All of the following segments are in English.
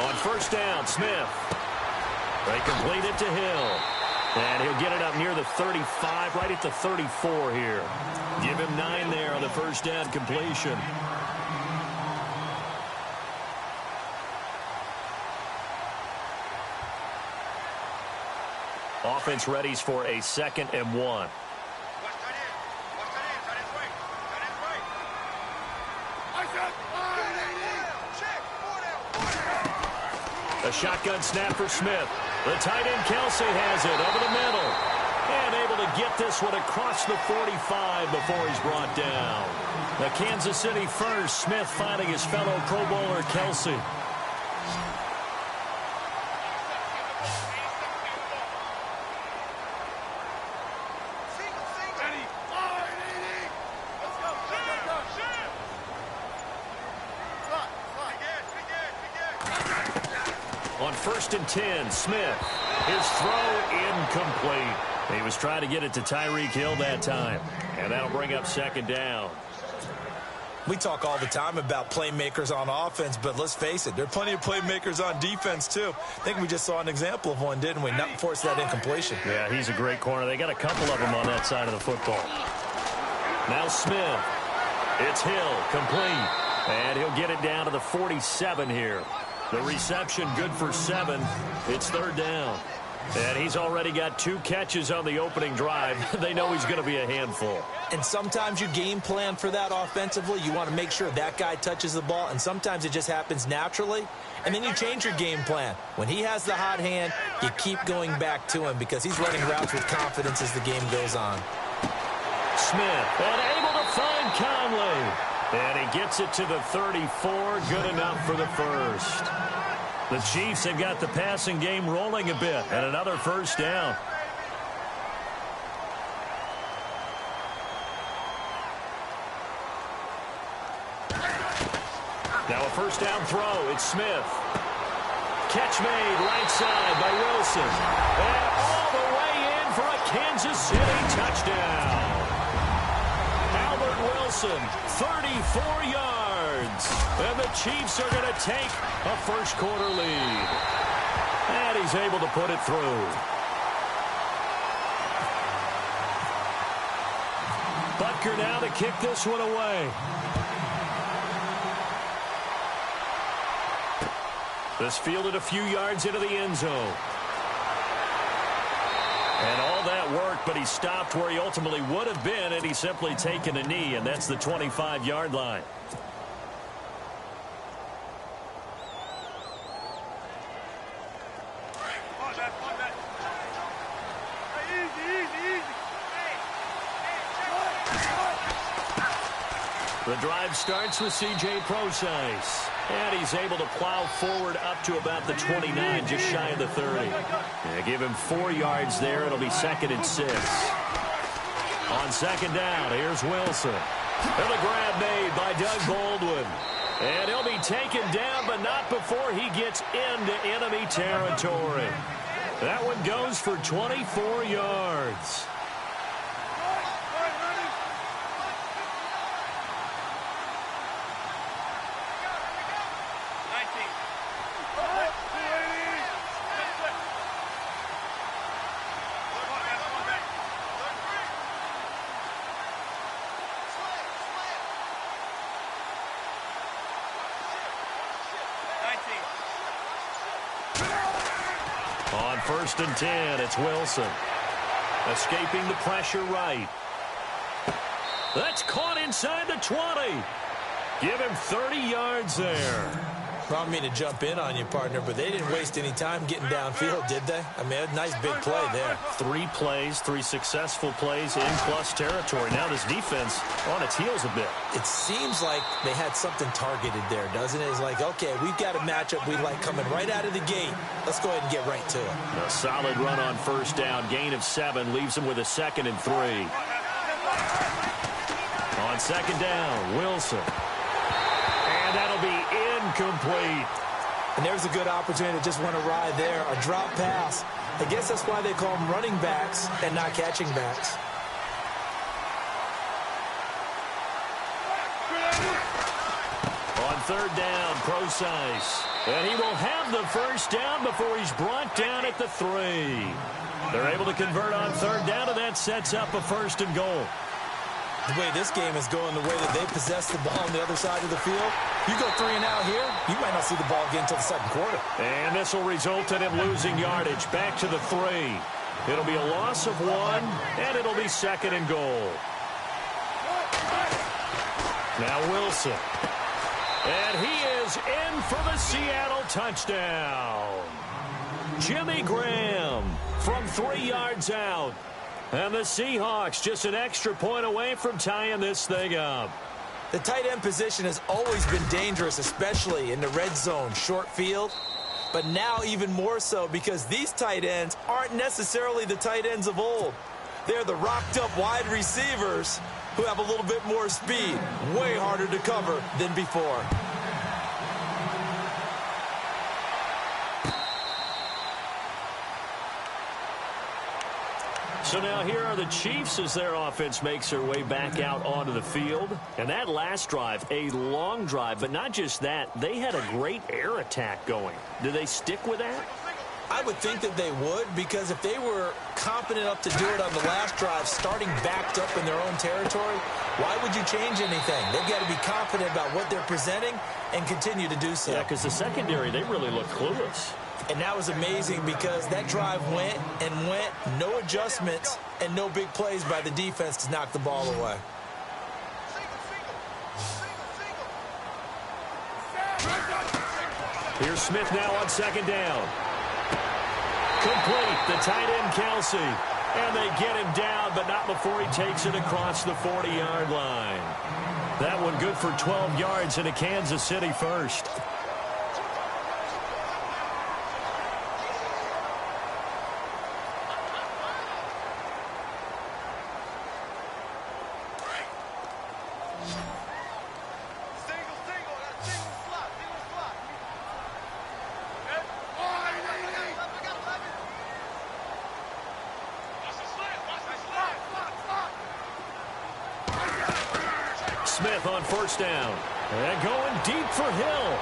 On first down, Smith. They complete it to Hill. And he'll get it up near the 35, right at the 34 here. Give him 9 there on the first down completion. Offense readies for a 2nd and 1. A shotgun snap for Smith. The tight end Kelsey has it over the middle. And able to get this one across the 45 before he's brought down. The Kansas City first. Smith finding his fellow Pro Bowler Kelsey. On 1st and 10, Smith. His throw incomplete. He was trying to get it to Tyreek Hill that time. And that'll bring up 2nd down. We talk all the time about playmakers on offense, but let's face it, there are plenty of playmakers on defense, too. I think we just saw an example of one, didn't we? Not force that incompletion. Yeah, he's a great corner. They got a couple of them on that side of the football. Now Smith. It's Hill, complete. And he'll get it down to the 47 here. The reception good for 7. It's 3rd down. And he's already got 2 catches on the opening drive. They know he's going to be a handful. And sometimes you game plan for that offensively. You want to make sure that guy touches the ball, and sometimes it just happens naturally. And then you change your game plan. When he has the hot hand, you keep going back to him because he's running routes with confidence as the game goes on. Smith, and able to find Conley. And he gets it to the 34. Good enough for the first. The Chiefs have got the passing game rolling a bit. And another first down. Now a first down throw. It's Smith. Catch made right side by Wilson. And all the way in for a Kansas City touchdown. Wilson, 34 yards. And the Chiefs are going to take a first quarter lead. And he's able to put it through. Butker now to kick this one away. This fielded a few yards into the end zone. And all that worked, but he stopped where he ultimately would have been, and he's simply taken a knee, and that's the 25-yard line. The drive starts with C.J. Procise. And he's able to plow forward up to about the 29, just shy of the 30. Yeah, give him 4 yards there. It'll be 2nd and 6. On 2nd down, here's Wilson. And the grab made by Doug Baldwin. And he'll be taken down, but not before he gets into enemy territory. That one goes for 24 yards. On 1st and 10, it's Wilson. Escaping the pressure right. That's caught inside the 20. Give him 30 yards there. I don't mean to jump in on you, partner, but they didn't waste any time getting downfield, did they? I mean, a nice big play there. 3 plays, 3 successful plays in plus territory. Now this defense on its heels a bit. It seems like they had something targeted there, doesn't it? It's like, okay, we've got a matchup we like coming right out of the gate. Let's go ahead and get right to it. A solid run on first down. Gain of 7 leaves him with a 2nd and 3. On 2nd down, Wilson. And that'll be incomplete. And there's a good opportunity to just want to ride there. A drop pass. I guess that's why they call them running backs and not catching backs. On 3rd down, Procise. And he will have the first down before he's brought down at the 3. They're able to convert on third down, and that sets up a 1st and goal. The way this game is going, the way that they possess the ball on the other side of the field, you go 3 and out here, you might not see the ball again until the second quarter. And this will result in him losing yardage. Back to the 3. It'll be a loss of 1, and it'll be 2nd and goal. Now Wilson. And he is in for the Seattle touchdown. Jimmy Graham from 3 yards out. And the Seahawks just an extra point away from tying this thing up. The tight end position has always been dangerous, especially in the red zone, short field. But now even more so because these tight ends aren't necessarily the tight ends of old. They're the rocked-up wide receivers who have a little bit more speed, way harder to cover than before. So now here are the Chiefs as their offense makes their way back out onto the field. And that last drive, a long drive, but not just that, they had a great air attack going. Do they stick with that? I would think that they would, because if they were confident enough to do it on the last drive, starting backed up in their own territory, why would you change anything? They've got to be confident about what they're presenting and continue to do so. Yeah, because the secondary, they really look clueless. And that was amazing because that drive went and went, no adjustments, and no big plays by the defense to knock the ball away. Here's Smith now on 2nd down. Complete, the tight end Kelsey. And they get him down, but not before he takes it across the 40-yard line. That one good for 12 yards and a Kansas City first. Smith on 1st down. And going deep for Hill.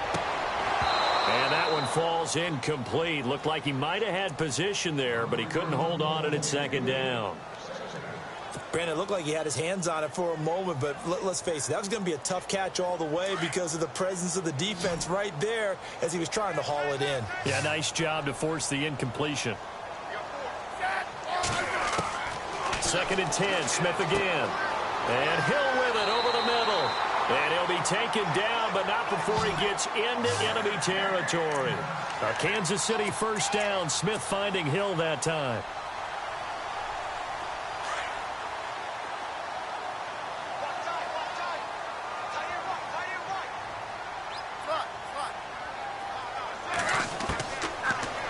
And that one falls incomplete. Looked like he might have had position there, but he couldn't hold on it at 2nd down. Brandon, it looked like he had his hands on it for a moment, but let's face it, that was going to be a tough catch all the way because of the presence of the defense right there as he was trying to haul it in. Yeah, nice job to force the incompletion. 2nd and 10, Smith again. And Hill with it over the middle. And he'll be taken down, but not before he gets into enemy territory. A Kansas City 1st down. Smith finding Hill that time.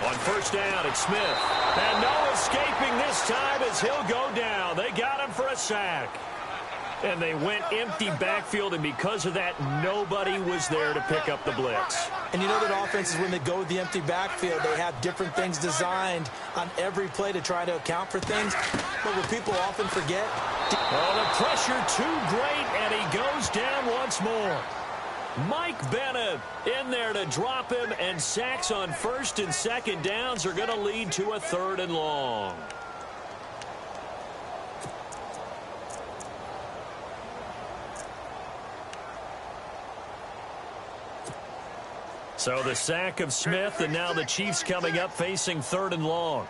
On 1st down, it's Smith. And no escaping this time as he'll go down. They got him for a sack. And they went empty backfield, and because of that, nobody was there to pick up the blitz. And you know that offenses, when they go with the empty backfield, they have different things designed on every play to try to account for things. But what people often forget... Oh, the pressure too great, and he goes down once more. Mike Bennett in there to drop him, and sacks on 1st and 2nd downs are going to lead to a 3rd and long. So the sack of Smith, and now the Chiefs coming up facing 3rd and long.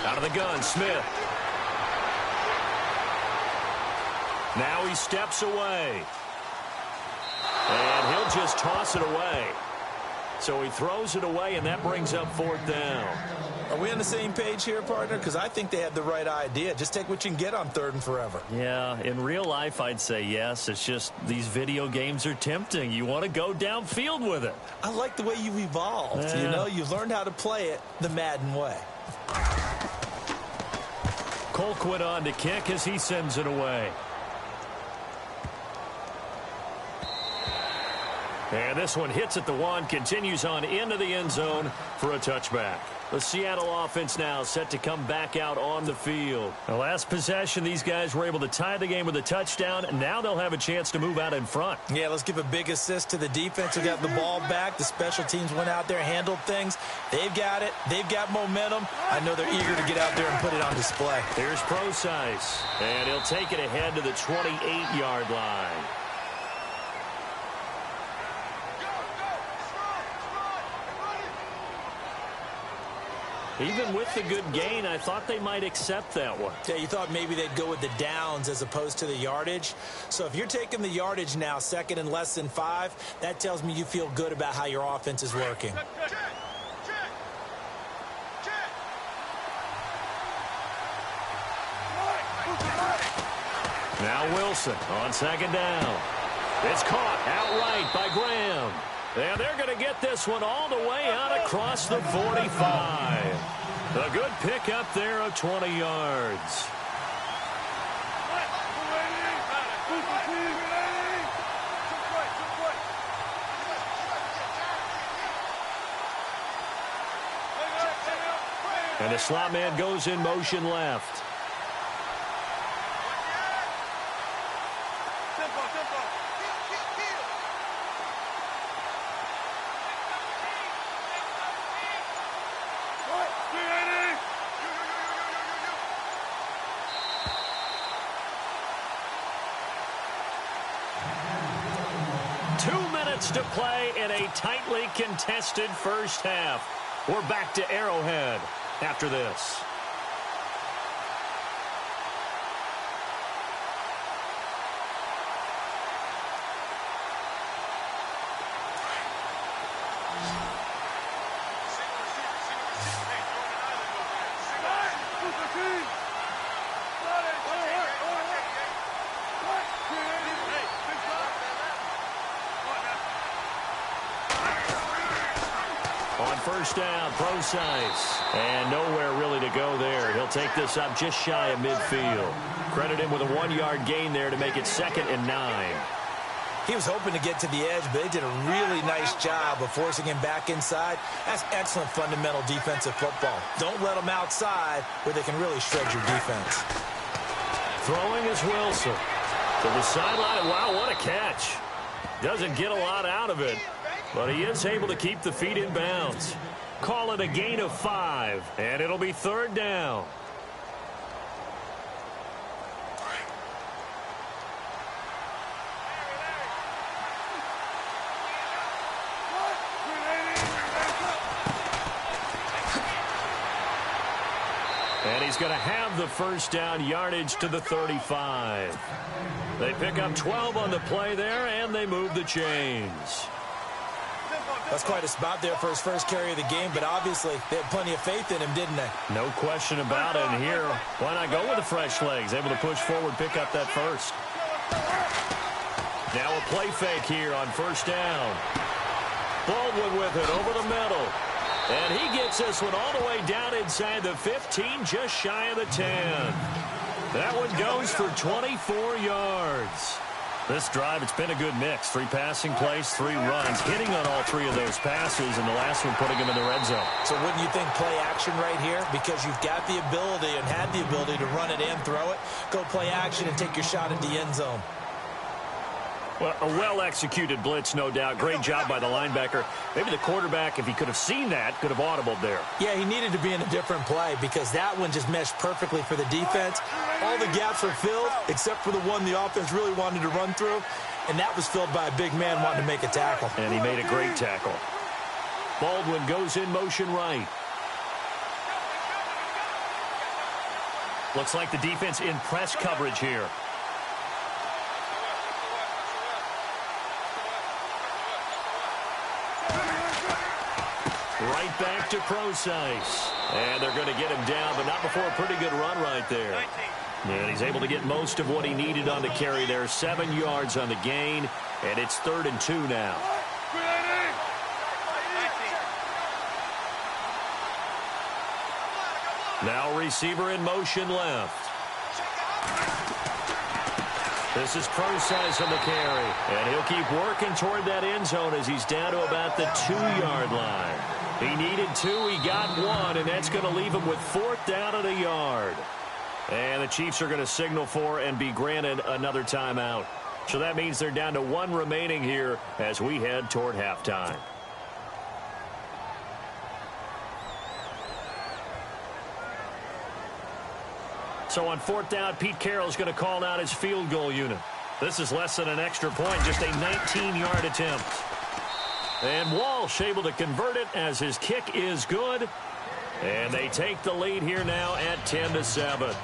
Out of the gun, Smith. Now he steps away. And he'll just toss it away. So he throws it away, and that brings up 4th down. Are we on the same page here, partner? Because I think they had the right idea. Just take what you can get on 3rd and forever. Yeah, in real life, I'd say yes. It's just these video games are tempting. You want to go downfield with it. I like the way you've evolved. Yeah. You know, you've learned how to play it the Madden way. Colquitt on to kick as he sends it away. And this one hits at the one, continues on into the end zone for a touchback. The Seattle offense now set to come back out on the field. The last possession, these guys were able to tie the game with a touchdown, and now they'll have a chance to move out in front. Yeah, let's give a big assist to the defense who got the ball back. The special teams went out there, handled things. They've got it. They've got momentum. I know they're eager to get out there and put it on display. Here's Procise, and he'll take it ahead to the 28-yard line. Even with the good gain, I thought they might accept that one. Yeah, you thought maybe they'd go with the downs as opposed to the yardage. So if you're taking the yardage now, second and less than 5, that tells me you feel good about how your offense is working. Now Wilson on second down. It's caught outright by Graham. And they're going to get this one all the way out across the 45. A good pickup there of 20 yards. And the slot man goes in motion left. To play in a tightly contested first half. We're back to Arrowhead after this. First down, Procise. And nowhere really to go there. He'll take this up just shy of midfield. Credit him with a 1-yard gain there to make it 2nd and 9. He was hoping to get to the edge, but they did a really nice job of forcing him back inside. That's excellent fundamental defensive football. Don't let them outside where they can really shred your defense. Throwing is Wilson. To the sideline. Wow, what a catch. Doesn't get a lot out of it, but he is able to keep the feet in bounds. Call it a gain of 5, and it'll be 3rd down. And he's going to have the first down, yardage to the 35. They pick up 12 on the play there, and they move the chains. That's quite a spot there for his first carry of the game, but obviously they had plenty of faith in him, didn't they? No question about it. And here, why not go with the fresh legs? Able to push forward, pick up that first. Now a play fake here on first down. Baldwin with it over the middle. And he gets this one all the way down inside the 15, just shy of the 10. That one goes for 24 yards. This drive, it's been a good mix. 3 passing plays, 3 runs, hitting on all 3 of those passes, and the last one putting him in the red zone. So wouldn't you think play action right here? Because you've got the ability and had the ability to run it and throw it. Go play action and take your shot at the end zone. Well, a well-executed blitz, no doubt. Great job by the linebacker. Maybe the quarterback, if he could have seen that, could have audibled there. Yeah, he needed to be in a different play because that one just meshed perfectly for the defense. All the gaps were filled except for the one the offense really wanted to run through, and that was filled by a big man wanting to make a tackle. And he made a great tackle. Baldwin goes in motion right. Looks like the defense in press coverage here. Right back to Procise. And they're going to get him down, but not before a pretty good run right there. And he's able to get most of what he needed on the carry there. 7 yards on the gain, and it's 3rd and 2 now. Now receiver in motion left. This is Procise on the carry. And he'll keep working toward that end zone as he's down to about the 2-yard line. He needed 2, he got 1, and that's going to leave him with 4th down at a yard. And the Chiefs are going to signal for and be granted another timeout. So that means they're down to 1 remaining here as we head toward halftime. So on 4th down, Pete Carroll's going to call out his field goal unit. This is less than an extra point, just a 19-yard attempt. And Walsh able to convert it as his kick is good. And they take the lead here now at 10-7.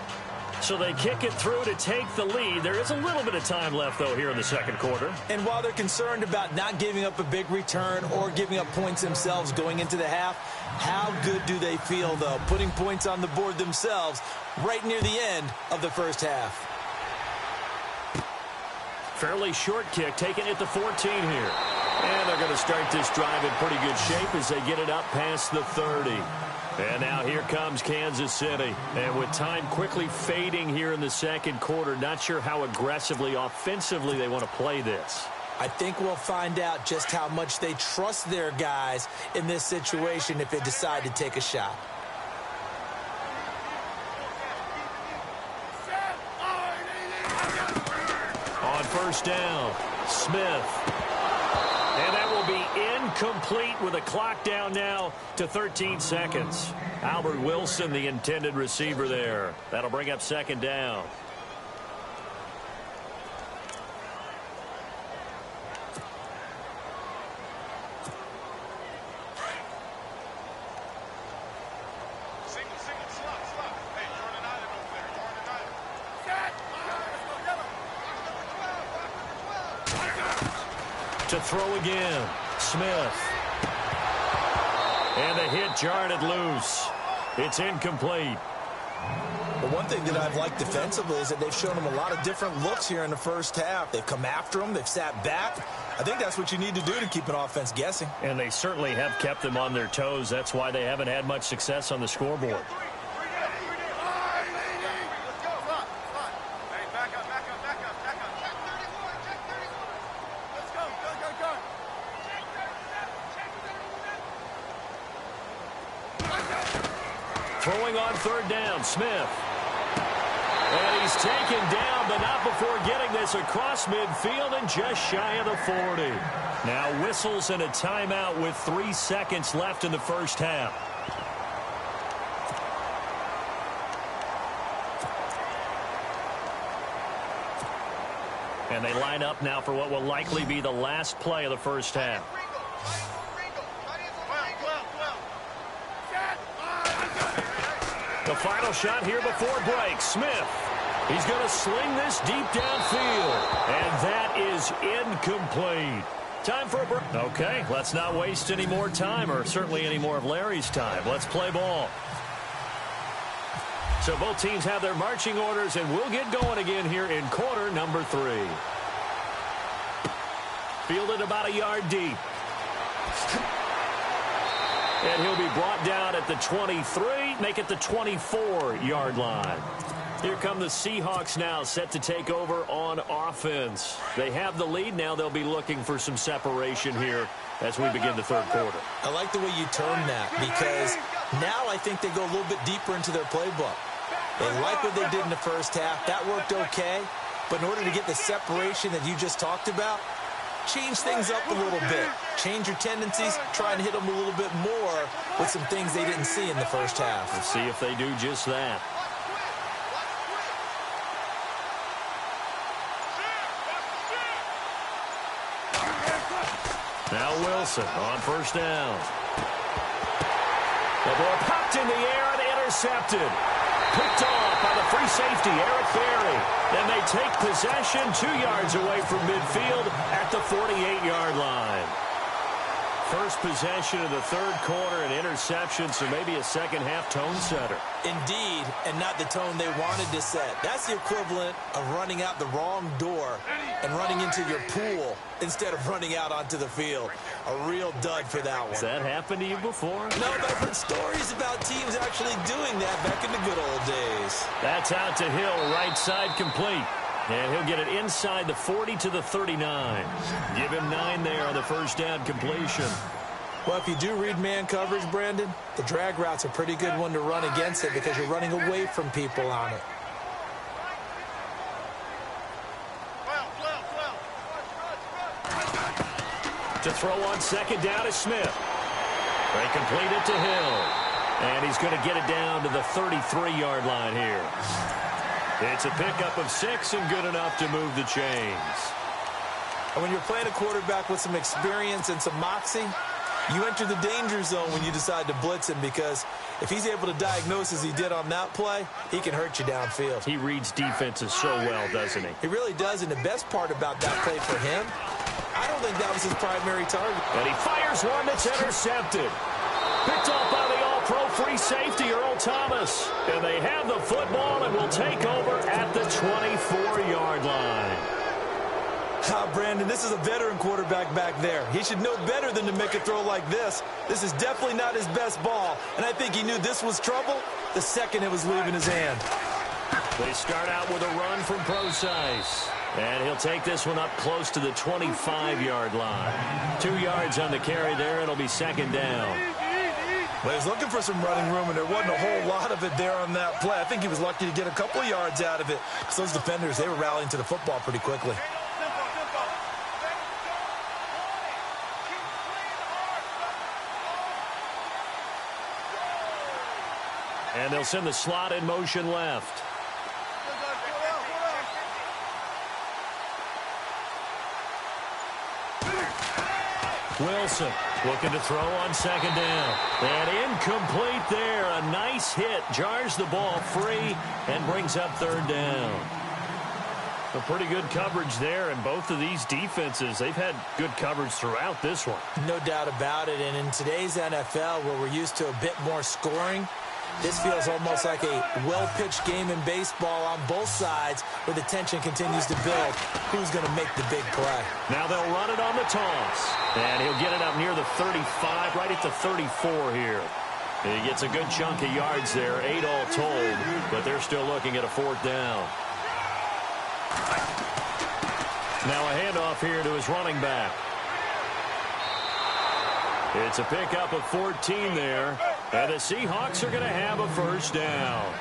So they kick it through to take the lead. There is a little bit of time left, though, here in the second quarter. And while they're concerned about not giving up a big return or giving up points themselves going into the half, how good do they feel, though, putting points on the board themselves right near the end of the first half? Fairly short kick, taken at the 14 here. And they're going to start this drive in pretty good shape as they get it up past the 30. And now here comes Kansas City. And with time quickly fading here in the second quarter, not sure how aggressively, offensively they want to play this. I think we'll find out just how much they trust their guys in this situation if they decide to take a shot. On first down, Smith. And that will be incomplete with a clock down now to 13 seconds. Albert Wilson, the intended receiver there. That'll bring up second down. To throw again, Smith. And the hit jarred it loose. It's incomplete. Well, one thing that I've liked defensively is that they've shown them a lot of different looks here in the first half. They've come after them. They've sat back. I think that's what you need to do to keep an offense guessing. And they certainly have kept them on their toes. That's why they haven't had much success on the scoreboard. Throwing on third down, Smith. And he's taken down, but not before getting this across midfield and just shy of the 40. Now whistles and a timeout with 3 seconds left in the first half. And they line up now for what will likely be the last play of the first half. The final shot here before break. Smith. He's going to sling this deep downfield. And that is incomplete. Time for a break. Okay, let's not waste any more time, or certainly any more of Larry's time. Let's play ball. So both teams have their marching orders, and we'll get going again here in quarter number 3. Fielded about a yard deep. And he'll be brought down at the 23, make it the 24-yard line. Here come the Seahawks now, set to take over on offense. They have the lead now. They'll be looking for some separation here as we begin the third quarter. I like the way you term that, because now I think they go a little bit deeper into their playbook. They like what they did in the first half. That worked okay. But in order to get the separation that you just talked about, change things up a little bit. Change your tendencies, try and hit them a little bit more with some things they didn't see in the first half. We'll see if they do just that. Now Wilson on first down. The ball popped in the air and intercepted. Picked off by the free safety, Eric Berry. Then they take possession 2 yards away from midfield at the 48-yard line. First possession of the third quarter, an interception, so maybe a second-half tone setter. Indeed, and not the tone they wanted to set. That's the equivalent of running out the wrong door and running into your pool instead of running out onto the field. A real dud for that one. Has that happened to you before? No, but I've heard stories about teams actually doing that back in the good old days. That's out to Hill, right side complete. And he'll get it inside the 40 to the 39. Give him 9 there on the first down completion. Well, if you do read man coverage, Brandon, the drag route's a pretty good one to run against it because you're running away from people on it. To throw on second down is Smith. They complete it to Hill. And he's going to get it down to the 33-yard line here. It's a pickup of 6 and good enough to move the chains. And when you're playing a quarterback with some experience and some moxie, you enter the danger zone when you decide to blitz him because if he's able to diagnose as he did on that play, he can hurt you downfield. He reads defenses so well, doesn't he? He really does, and the best part about that play for him, I don't think that was his primary target. And he fires one that's intercepted. Picked off by the all-pro free safety, Earl Thomas. And they have the football and will take over at the 24-yard line. Brandon, this is a veteran quarterback back there. He should know better than to make a throw like this. This is definitely not his best ball, and I think he knew this was trouble the second it was leaving his hand. They start out with a run from Procise. And he'll take this one up close to the 25-yard line. 2 yards on the carry there. It'll be second down. Well, he was looking for some running room, and there wasn't a whole lot of it there on that play. I think he was lucky to get a couple of yards out of it because those defenders, they were rallying to the football pretty quickly. And they'll send the slot in motion left. Wilson looking to throw on second down. And incomplete there. A nice hit. Jars the ball free and brings up third down. A pretty good coverage there, and both of these defenses, they've had good coverage throughout this one. No doubt about it, and in today's NFL, where we're used to a bit more scoring, this feels almost like a well-pitched game in baseball on both sides where the tension continues to build. Who's going to make the big play? Now they'll run it on the toss. And he'll get it up near the 35, right at the 34 here. He gets a good chunk of yards there, 8 all told, but they're still looking at a fourth down. Now a handoff here to his running back. It's a pickup of 14 there. And the Seahawks are going to have a first down.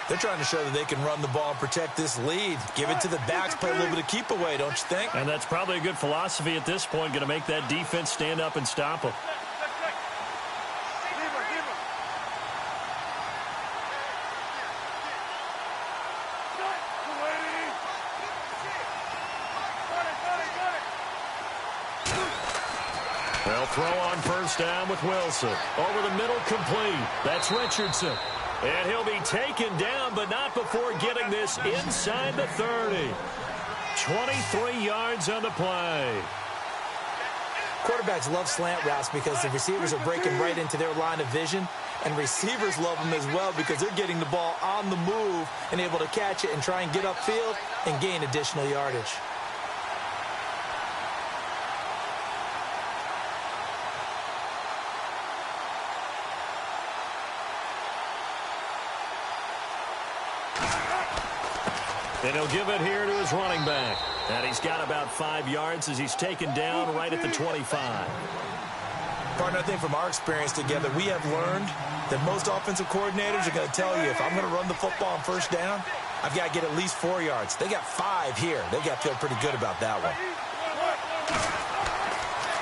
They're trying to show that they can run the ball and protect this lead. Give it to the backs, play a little bit of keep away, don't you think? And that's probably a good philosophy at this point, going to make that defense stand up and stop them. They'll throw on first down with Wilson. Over the middle, complete. That's Richardson. And he'll be taken down, but not before getting this inside the 30. 23 yards on the play. Quarterbacks love slant routes because the receivers are breaking right into their line of vision, and receivers love them as well because they're getting the ball on the move and able to catch it and try and get upfield and gain additional yardage. And he'll give it here to his running back. And he's got about 5 yards as he's taken down right at the 25. Partner, I think from our experience together, we have learned that most offensive coordinators are going to tell you, if I'm going to run the football on first down, I've got to get at least 4 yards. They got 5 here. They got to feel pretty good about that one.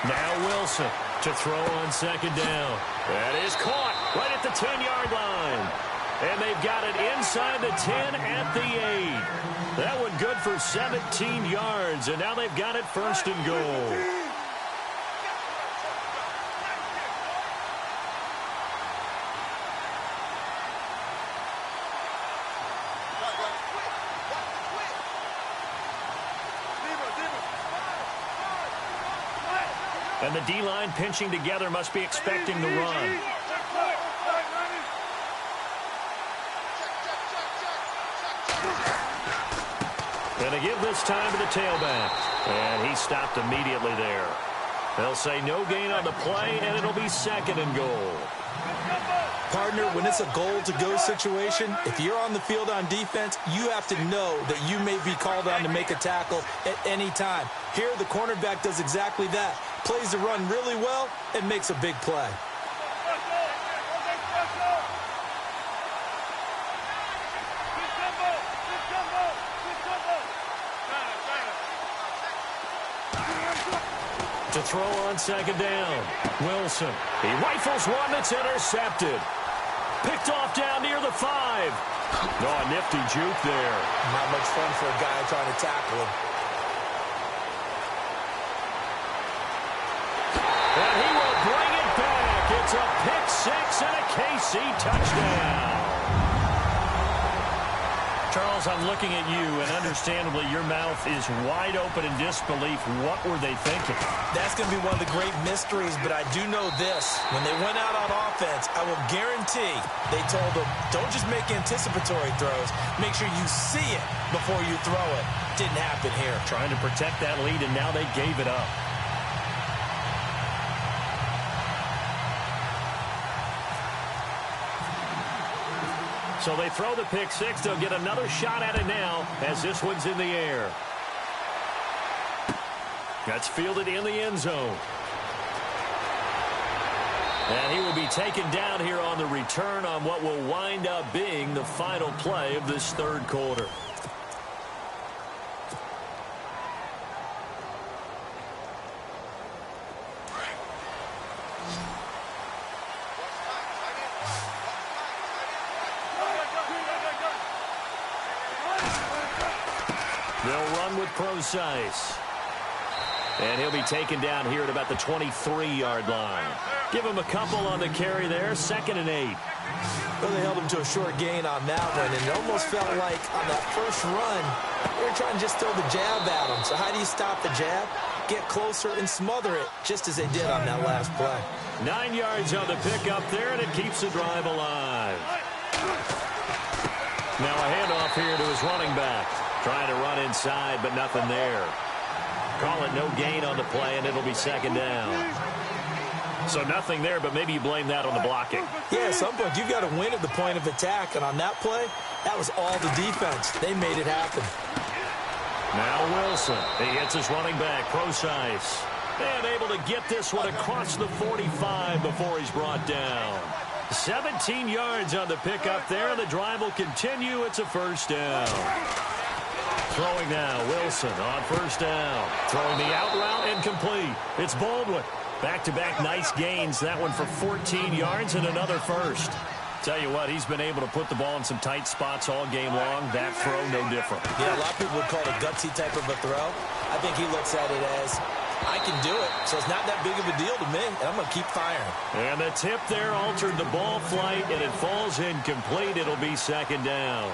Now Wilson to throw on second down. That is caught right at the 10-yard line. And they've got it inside the 10 at the 8. That one good for 17 yards, and now they've got it first and goal. And the D-line pinching together must be expecting the run. And they give this time to the tailback. And he stopped immediately there. They'll say no gain on the play, and it'll be second and goal. Partner, when it's a goal-to-go situation, if you're on the field on defense, you have to know that you may be called on to make a tackle at any time. Here, the cornerback does exactly that. Plays the run really well and makes a big play. To throw on second down. Wilson. He rifles one that's intercepted. Picked off down near the 5. Oh, a nifty juke there. Not much fun for a guy trying to tackle him. And he will bring it back. It's a pick 6 and a KC touchdown. Charles, I'm looking at you, and understandably, your mouth is wide open in disbelief. What were they thinking? That's going to be one of the great mysteries, but I do know this. When they went out on offense, I will guarantee they told them, don't just make anticipatory throws. Make sure you see it before you throw it. Didn't happen here. Trying to protect that lead, and now they gave it up. So they throw the pick 6. They'll get another shot at it now as this one's in the air. That's fielded in the end zone. And he will be taken down here on the return on what will wind up being the final play of this third quarter. They'll run with Procise. And he'll be taken down here at about the 23-yard line. Give him a couple on the carry there. 2nd and 8. Well, they held him to a short gain on that one, and it almost felt like on that first run, they were trying to just throw the jab at him. So how do you stop the jab? Get closer and smother it, just as they did on that last play. 9 yards on the pickup there, and it keeps the drive alive. Now a handoff here to his running back. Trying to run inside, but nothing there. Call it no gain on the play, and it'll be 2nd down. So nothing there, but maybe you blame that on the blocking. Yeah, at some point, you've got to win at the point of attack, and on that play, that was all the defense. They made it happen. Now Wilson. He hits his running back, Procise. And able to get this one across the 45 before he's brought down. 17 yards on the pickup there, and the drive will continue. It's a 1st down. Throwing now, Wilson on 1st down. Throwing the out route and complete. It's Baldwin. Back-to-back nice gains. That one for 14 yards and another 1st. Tell you what, he's been able to put the ball in some tight spots all game long. That throw, no different. Yeah, a lot of people would call it a gutsy type of a throw. I think he looks at it as, I can do it, so it's not that big of a deal to me, and I'm going to keep firing. And the tip there altered the ball flight, and it falls incomplete. It'll be 2nd down.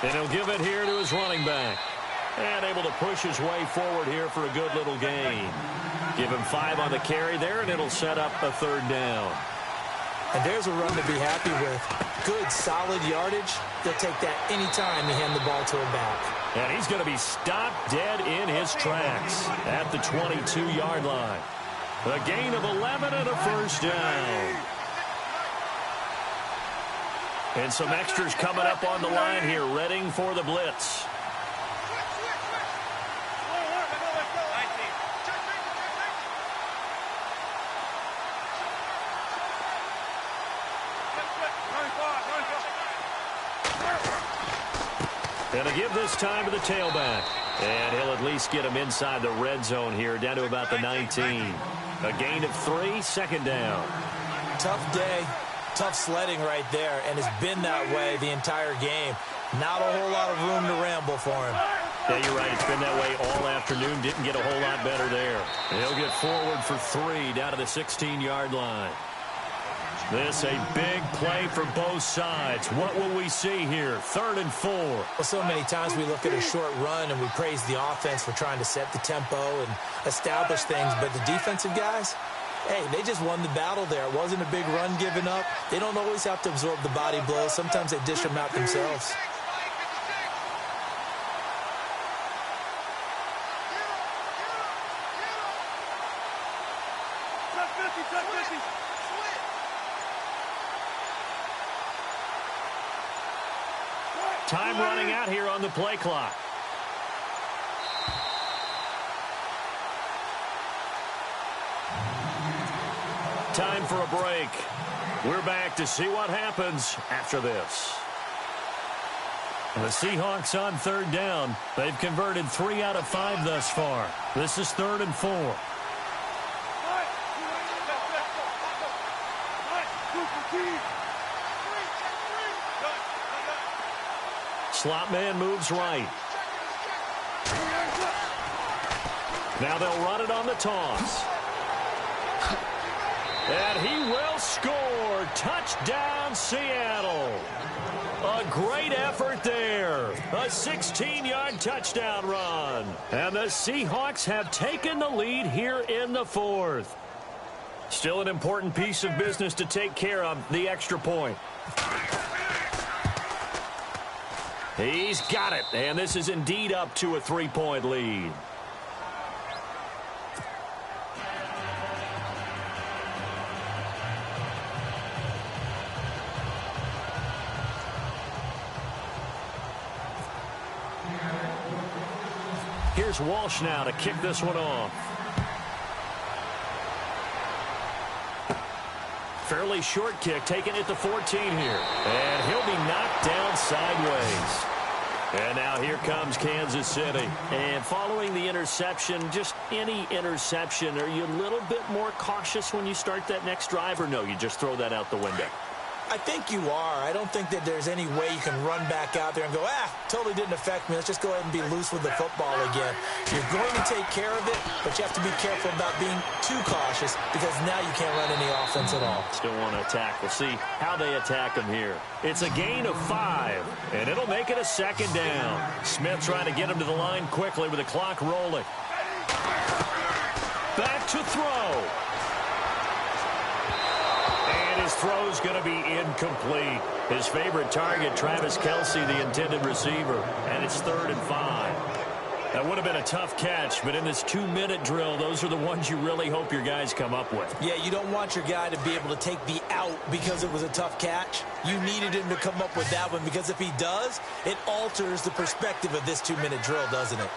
And he'll give it here to his running back. And able to push his way forward here for a good little gain. Give him 5 on the carry there, and it'll set up a 3rd down. And there's a run to be happy with. Good, solid yardage. They'll take that anytime you hand the ball to him back. And he's going to be stopped dead in his tracks at the 22-yard line. A gain of 11 and a 1st down. And some extras coming up on the line here, readying for the blitz. And a give this time to the tailback. And he'll at least get him inside the red zone here, down to about the 19. A gain of 3, 2nd down. Tough day. Tough sledding right there, and it's been that way the entire game. Not a whole lot of room to ramble for him. Yeah, you're right. It's been that way all afternoon. Didn't get a whole lot better there. And he'll get forward for 3 down to the 16-yard line. This a big play for both sides. What will we see here? 3rd and 4. Well, so many times we look at a short run and we praise the offense for trying to set the tempo and establish things, but the defensive guys, hey, they just won the battle there. It wasn't a big run given up. They don't always have to absorb the body blows. Sometimes they dish them out themselves. Time running out here on the play clock. Time for a break. We're back to see what happens after this. The Seahawks on third down. They've converted 3 out of 5 thus far. This is 3rd and 4. Slot man moves right. Now they'll run it on the toss. And he will score. Touchdown, Seattle. A great effort there. A 16-yard touchdown run. And the Seahawks have taken the lead here in the 4th. Still an important piece of business to take care of, the extra point. He's got it, and this is indeed up to a 3-point lead. Here's Walsh now to kick this one off. Fairly short kick, taking it to 14 here. And he'll be knocked down sideways. And now here comes Kansas City. And following the interception, just any interception, are you a little bit more cautious when you start that next drive, or no, you just throw that out the window? I think you are. I don't think that there's any way you can run back out there and go, totally didn't affect me. Let's just go ahead and be loose with the football again. You're going to take care of it, but you have to be careful about being too cautious because now you can't run any offense at all. Still want to attack. We'll see how they attack him here. It's a gain of 5, and it'll make it a 2nd down. Smith trying to get him to the line quickly with the clock rolling. Back to throw. His throw's going to be incomplete. His favorite target, Travis Kelce, the intended receiver. And it's 3rd and 5. That would have been a tough catch, but in this 2-minute drill, those are the ones you really hope your guys come up with. Yeah, you don't want your guy to be able to take the out because it was a tough catch. You needed him to come up with that one because if he does, it alters the perspective of this 2-minute drill, doesn't it?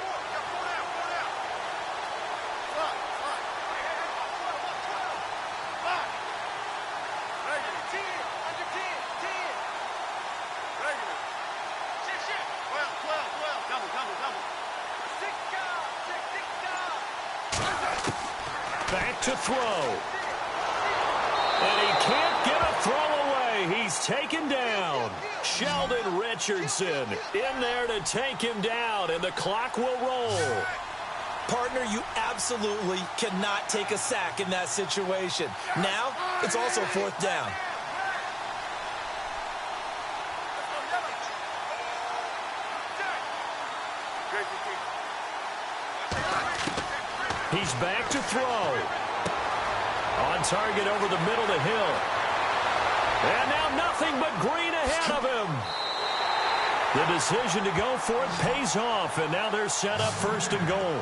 Back to throw. And he can't get a throw away. He's taken down. Sheldon Richardson in there to take him down, and the clock will roll. Partner, you absolutely cannot take a sack in that situation. Now, it's also 4th down. He's back to throw. On target over the middle to Hill. And now nothing but green ahead of him. The decision to go for it pays off, and now they're set up 1st and goal.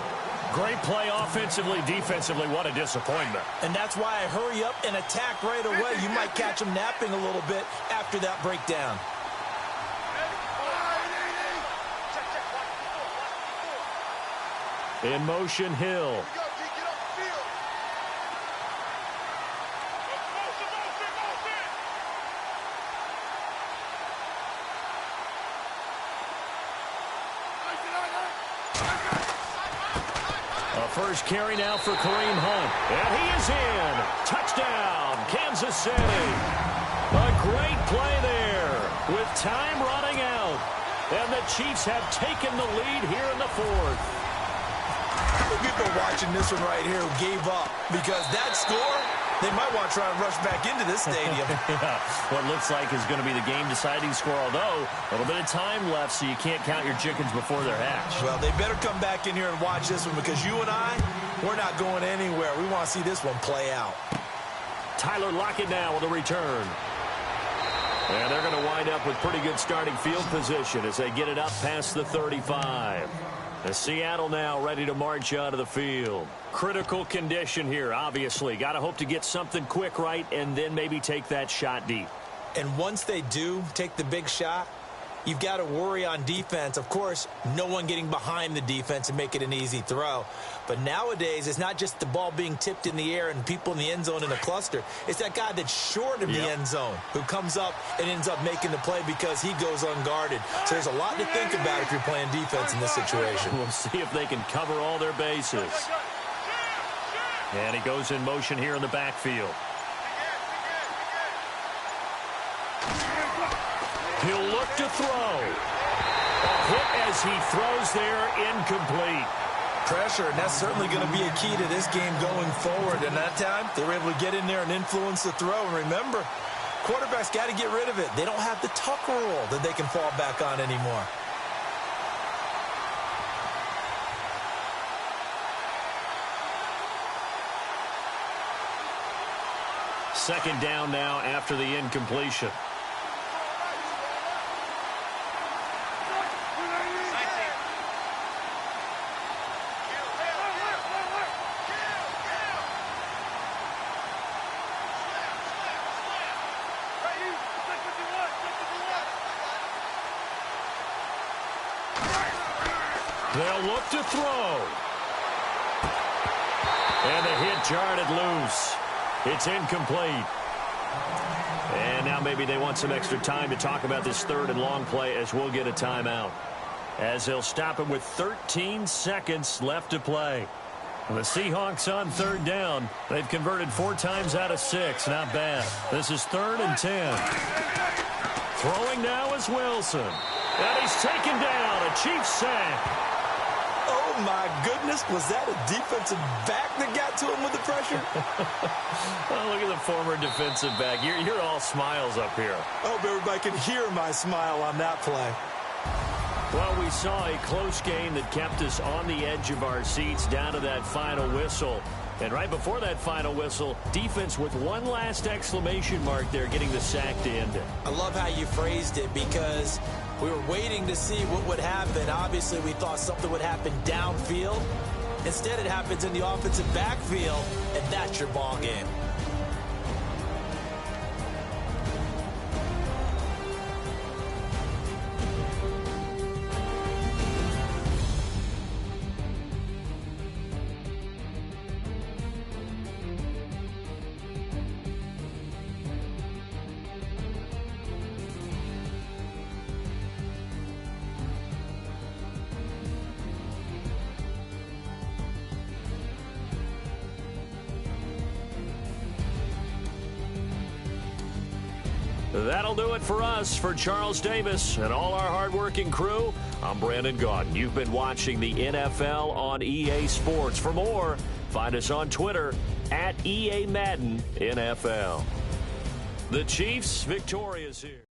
Great play offensively, defensively. What a disappointment. And that's why I hurry up and attack right away. You might catch him napping a little bit after that breakdown. In motion, Hill. First carry now for Kareem Hunt. And he is in. Touchdown, Kansas City. A great play there with time running out. And the Chiefs have taken the lead here in the 4th. People watching this one right here who gave up because that score, they might want to try and rush back into this stadium. Yeah, what looks like is going to be the game-deciding score, although a little bit of time left, so you can't count your chickens before they're hatched. Well, they better come back in here and watch this one because you and I, we're not going anywhere. We want to see this one play out. Tyler Lockett now with a return. And they're going to wind up with pretty good starting field position as they get it up past the 35. The Seattle now ready to march out of the field. Critical condition here, obviously. Got to hope to get something quick right and then maybe take that shot deep. And once they do take the big shot, you've got to worry on defense. Of course, no one getting behind the defense and make it an easy throw. But nowadays, it's not just the ball being tipped in the air and people in the end zone in a cluster. It's that guy that's short of the end zone who comes up and ends up making the play because he goes unguarded. So there's a lot to think about if you're playing defense in this situation. We'll see if they can cover all their bases. And he goes in motion here in the backfield. He'll look to throw. A hit as he throws there, incomplete. Pressure, and that's certainly going to be a key to this game going forward. And that time, they were able to get in there and influence the throw. And remember, quarterbacks got to get rid of it. They don't have the Tucker rule that they can fall back on anymore. Second down now after the incompletion. They'll look to throw. And the hit jarred it loose. It's incomplete. And now maybe they want some extra time to talk about this third and long play as we'll get a timeout. As they'll stop it with 13 seconds left to play. The Seahawks on third down. They've converted 4 times out of 6. Not bad. This is 3rd and 10. Throwing now is Wilson. And he's taken down. A Chiefs sack. Oh, my goodness. Was that a defensive back that got to him with the pressure? Oh, look at the former defensive back. You're all smiles up here. I hope everybody can hear my smile on that play. Well, we saw a close game that kept us on the edge of our seats down to that final whistle. And right before that final whistle, defense with one last exclamation mark there, getting the sack to end it. I love how you phrased it because we were waiting to see what would happen. Obviously, we thought something would happen downfield. Instead, it happens in the offensive backfield, and that's your ball game. That'll do it for us. For Charles Davis and all our hardworking crew, I'm Brandon Gaudin. You've been watching the NFL on EA Sports. For more, find us on Twitter @EA Madden NFL. The Chiefs victorious here.